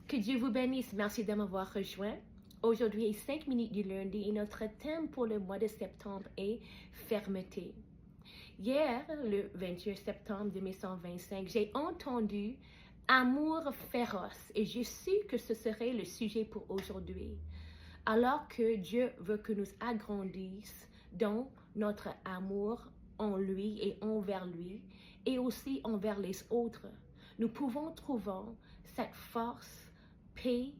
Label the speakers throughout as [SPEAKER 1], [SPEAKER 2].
[SPEAKER 1] Que Dieu vous bénisse. Merci de m'avoir rejoint. Aujourd'hui est 5 minutes du lundi et notre thème pour le mois de septembre est fermeté. Hier, le 21 septembre 2125, j'ai entendu amour féroce et je sais que ce serait le sujet pour aujourd'hui. Alors que Dieu veut que nous agrandissions dans notre amour en lui et envers lui et aussi envers les autres, nous pouvons trouver cette force, paix,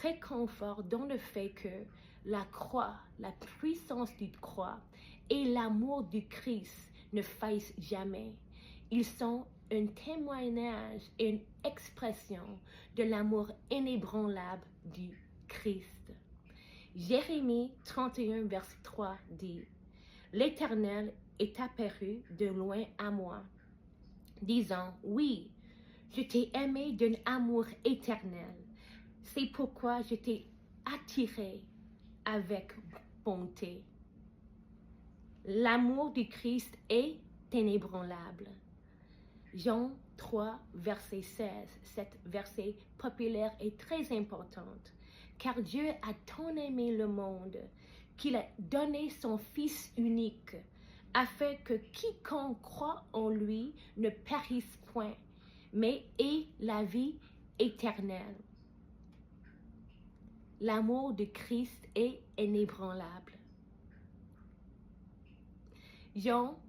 [SPEAKER 1] réconfort dans le fait que la croix, la puissance du croix et l'amour du Christ ne faillissent jamais. Ils sont un témoignage et une expression de l'amour inébranlable du Christ. Jérémie 31, verset 3 dit « L'Éternel est apparu de loin à moi, disant « Oui, je t'ai aimé d'un amour éternel. C'est pourquoi je t'ai attiré avec bonté. » L'amour du Christ est inébranlable. Jean 3, verset 16. Cet verset populaire est très important. Car Dieu a tant aimé le monde qu'il a donné son Fils unique, afin que quiconque croit en lui ne périsse point, mais ait la vie éternelle. L'amour de Christ est inébranlable. Jean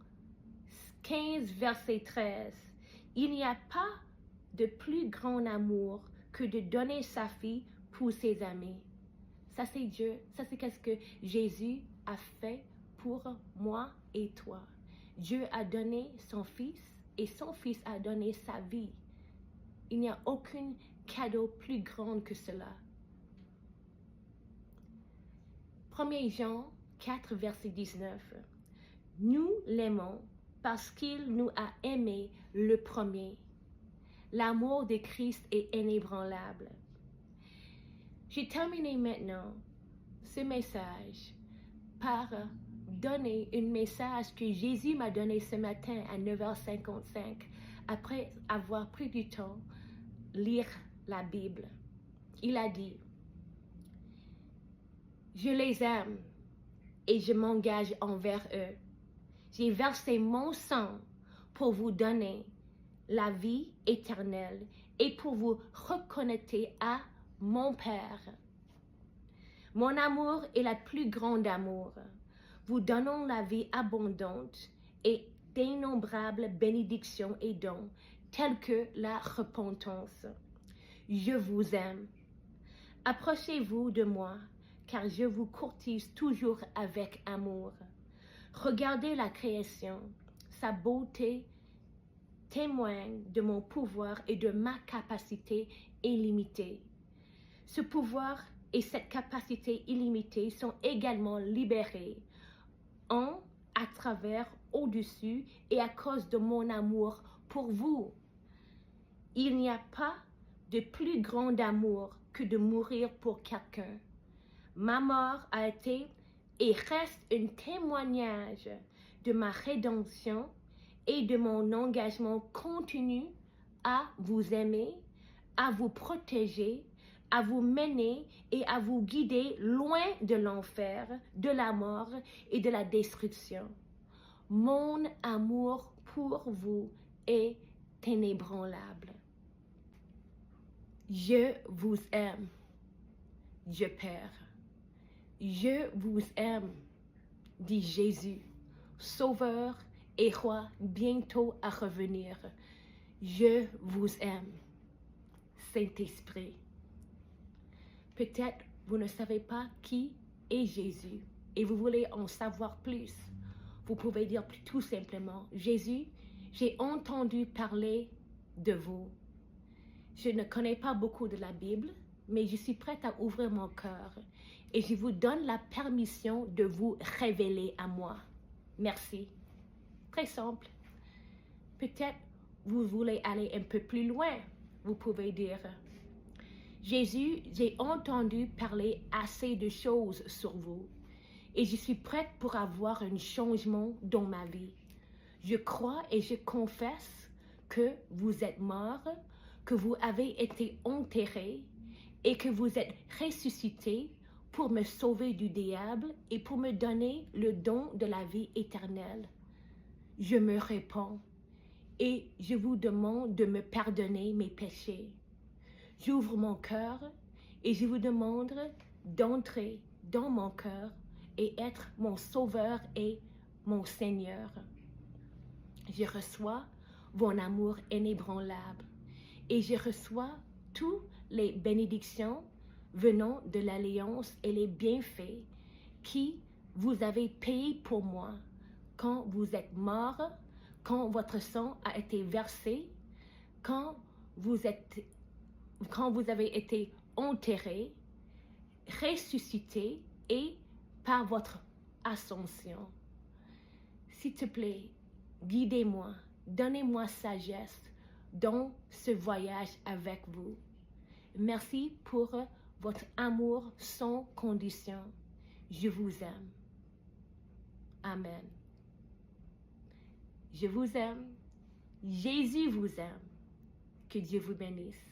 [SPEAKER 1] 15, verset 13. Il n'y a pas de plus grand amour que de donner sa vie pour ses amis. Ça c'est Dieu, ça c'est qu'est-ce que Jésus a fait pour moi et toi. Dieu a donné son Fils et son Fils a donné sa vie. Il n'y a aucun cadeau plus grand que cela. 1 Jean 4, verset 19. Nous l'aimons parce qu'il nous a aimés le premier. L'amour de Christ est inébranlable. J'ai terminé maintenant ce message par donner un message que Jésus m'a donné ce matin à 9h55 après avoir pris du temps lire la Bible. Il a dit « Je les aime et je m'engage envers eux. J'ai versé mon sang pour vous donner la vie éternelle et pour vous reconnecter à mon Père. Mon amour est le plus grand amour. Vous donnons la vie abondante et d'innombrables bénédictions et dons, tels que la repentance. Je vous aime. Approchez-vous de moi, car je vous courtise toujours avec amour. Regardez la création, sa beauté témoigne de mon pouvoir et de ma capacité illimitée. Ce pouvoir et cette capacité illimitée sont également libérés à travers, au-dessus et à cause de mon amour pour vous. Il n'y a pas de plus grand amour que de mourir pour quelqu'un. Ma mort a été et reste un témoignage de ma rédemption et de mon engagement continu à vous aimer, à vous protéger, à vous mener et à vous guider loin de l'enfer, de la mort et de la destruction. Mon amour pour vous est inébranlable. Je vous aime, Dieu Père. Je vous aime, dit Jésus, Sauveur et Roi bientôt à revenir. Je vous aime, Saint-Esprit. Peut-être vous ne savez pas qui est Jésus et vous voulez en savoir plus. Vous pouvez dire tout simplement, Jésus, j'ai entendu parler de vous. Je ne connais pas beaucoup de la Bible, mais je suis prête à ouvrir mon cœur et je vous donne la permission de vous révéler à moi. Merci. Très simple. Peut-être vous voulez aller un peu plus loin. Vous pouvez dire, Jésus, j'ai entendu parler assez de choses sur vous et je suis prête pour avoir un changement dans ma vie. Je crois et je confesse que vous êtes mort, que vous avez été enterré et que vous êtes ressuscité pour me sauver du diable et pour me donner le don de la vie éternelle. Je me répands et je vous demande de me pardonner mes péchés. J'ouvre mon cœur et je vous demande d'entrer dans mon cœur et être mon sauveur et mon Seigneur. Je reçois mon amour inébranlable et je reçois toutes les bénédictions venant de l'alliance et les bienfaits qui vous avez payés pour moi quand vous êtes mort, quand votre sang a été versé, quand vous avez été enterré, ressuscité et par votre ascension. S'il te plaît, guidez-moi, donnez-moi sagesse dans ce voyage avec vous. Merci pour votre amour sans condition. Je vous aime. Amen. Je vous aime. Jésus vous aime. Que Dieu vous bénisse.